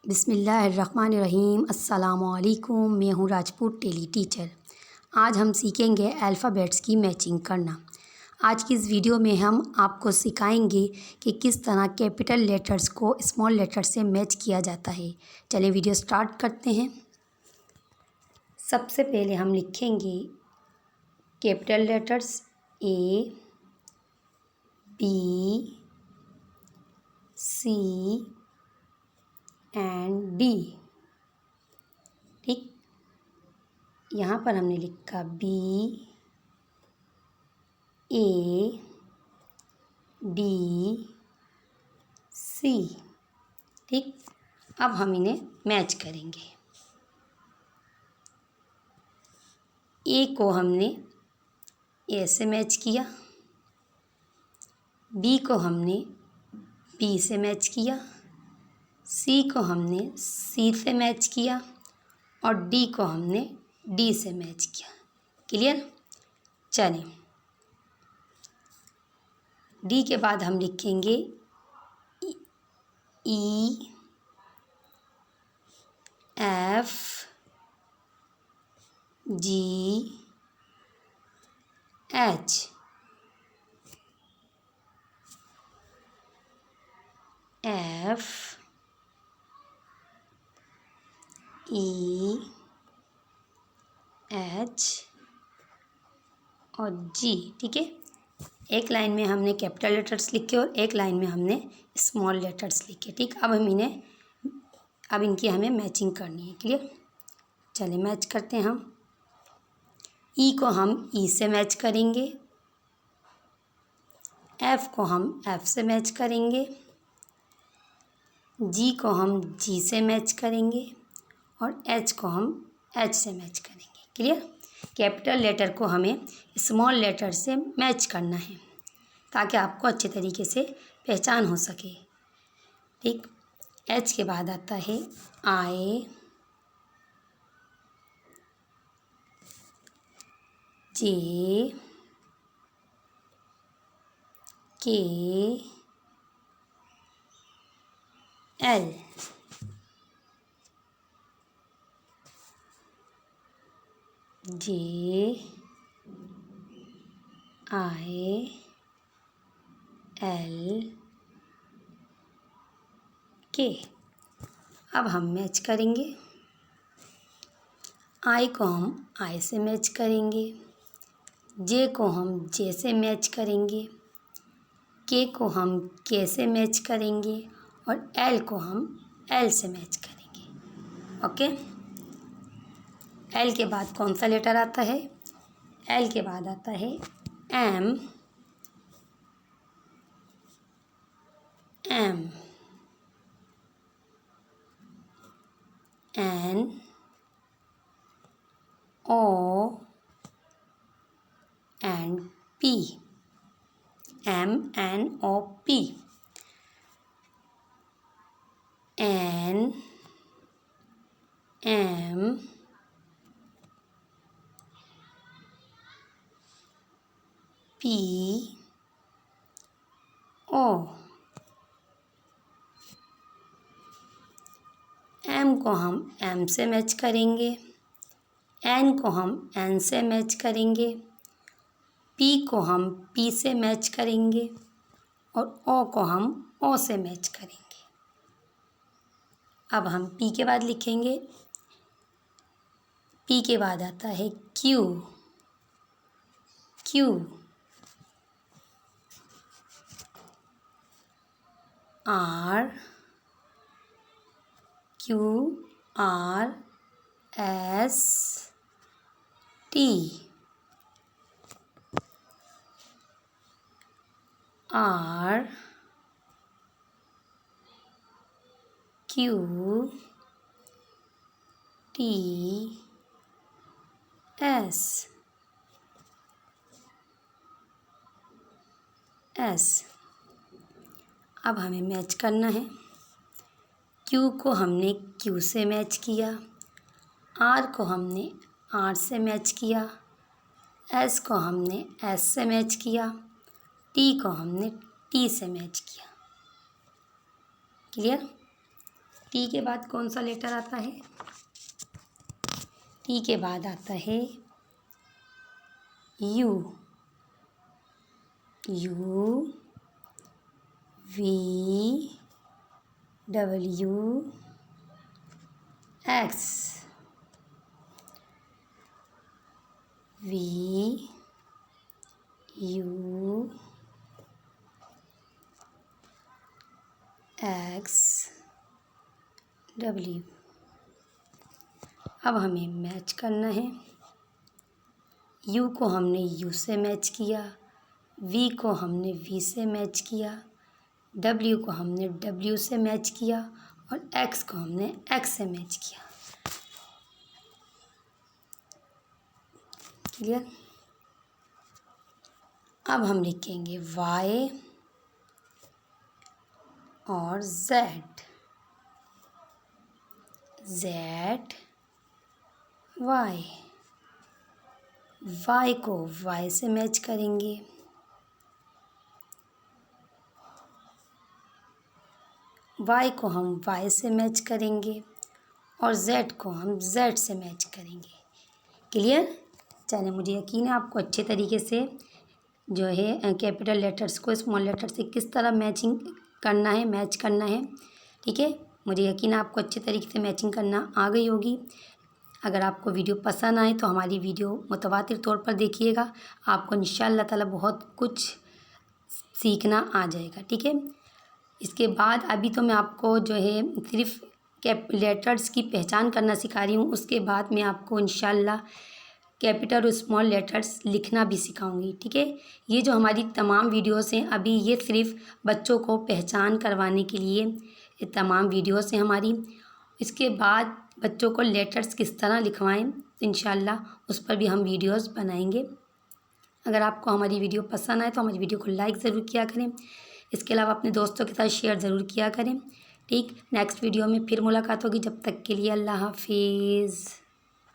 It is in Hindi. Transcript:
बिस्मिल्लाहिर्रहमानिर्रहीम। अस्सलामुअलैकुम। मैं हूँ राजपूत टेली टीचर। आज हम सीखेंगे अल्फ़ाबेट्स की मैचिंग करना। आज की इस वीडियो में हम आपको सिखाएंगे कि किस तरह कैपिटल लेटर्स को स्मॉल लेटर से मैच किया जाता है। चलिए वीडियो स्टार्ट करते हैं। सबसे पहले हम लिखेंगे capital letters A, B, C and D। ठीक, यहाँ पर हमने लिखा B, A, D, C। ठीक, अब हम इन्हें मैच करेंगे। A को हमने A से मैच किया, B को हमने B से मैच किया, C को हमने C से मैच किया और D को हमने D से मैच किया। क्लियर? चलें, D के बाद हम लिखेंगे E, F, G, H। F, E, H और G। ठीक है, एक लाइन में हमने कैपिटल लेटर्स लिखे और एक लाइन में हमने स्मॉल लेटर्स लिखे। ठीक, अब इनकी हमें मैचिंग करनी है। क्लियर? चलिए मैच करते हैं हम। ई को हम ई से मैच करेंगे, एफ को हम एफ से मैच करेंगे, जी को हम जी से मैच करेंगे और एच को हम एच से मैच करेंगे। क्लियर? कैपिटल लेटर को हमें स्मॉल लेटर से मैच करना है ताकि आपको अच्छे तरीके से पहचान हो सके। ठीक, एच के बाद आता है आई, जे, के, एल। जे, आई, एल, के। अब हम मैच करेंगे। आई को हम आई से मैच करेंगे, जे को हम जे से मैच करेंगे, के को हम के से मैच करेंगे और एल को हम एल से मैच करेंगे। ओके, एल के बाद कौन सा लेटर आता है? एल के बाद आता है M, M, N, O and P. M, N, O, P. N, M, P, O. M को हम एम से मैच करेंगे, एन को हम एन से मैच करेंगे, पी को हम पी से मैच करेंगे और ओ को हम ओ से मैच करेंगे। अब हम पी के बाद लिखेंगे, पी के बाद आता है Q, Q, R, Q, R, S, T, R, Q, T, S, S. अब हमें मैच करना है। क्यू को हमने क्यू से मैच किया, आर को हमने आर से मैच किया, एस को हमने एस से मैच किया, टी को हमने टी से मैच किया। क्लियर? टी के बाद कौन सा लेटर आता है? टी के बाद आता है U. U V W X. V U X W. अब हमें मैच करना है। यू को हमने यू से मैच किया, वी को हमने वी से मैच किया, डब्ल्यू को हमने डब्ल्यू से मैच किया और एक्स को हमने एक्स से मैच किया। क्लियर? अब हम लिखेंगे वाई और जेड। Z Y. वाई को वाई से मैच करेंगे, वाई को हम वाई से मैच करेंगे और जेड को हम जेड से मैच करेंगे। क्लियर? चलिए, मुझे यकीन है आपको अच्छे तरीके से जो है कैपिटल लेटर्स को स्मॉल लेटर से किस तरह मैचिंग करना है, मैच करना है। ठीक है, मुझे यकीन है आपको अच्छे तरीके से मैचिंग करना आ गई होगी। अगर आपको वीडियो पसंद आए तो हमारी वीडियो मुतवातिर तौर पर देखिएगा, आपको इंशाअल्लाह ताला बहुत कुछ सीखना आ जाएगा। ठीक है, इसके बाद अभी तो मैं आपको जो है सिर्फ लेटर्स की पहचान करना सिखा रही हूँ, उसके बाद मैं आपको इंशाअल्लाह कैपिटल और स्मॉल लेटर्स लिखना भी सिखाऊंगी। ठीक है, ये जो हमारी तमाम वीडियोस हैं अभी ये सिर्फ बच्चों को पहचान करवाने के लिए ये तमाम वीडियोस हैं हमारी। इसके बाद बच्चों को लेटर्स किस तरह लिखवाएं इंशाअल्लाह उस पर भी हम वीडियोस बनाएंगे। अगर आपको हमारी वीडियो पसंद आए तो हमारी वीडियो को लाइक ज़रूर किया करें। इसके अलावा अपने दोस्तों के साथ शेयर ज़रूर किया करें। ठीक, नेक्स्ट वीडियो में फिर मुलाकात होगी। जब तक के लिए अल्लाह हाफिज़।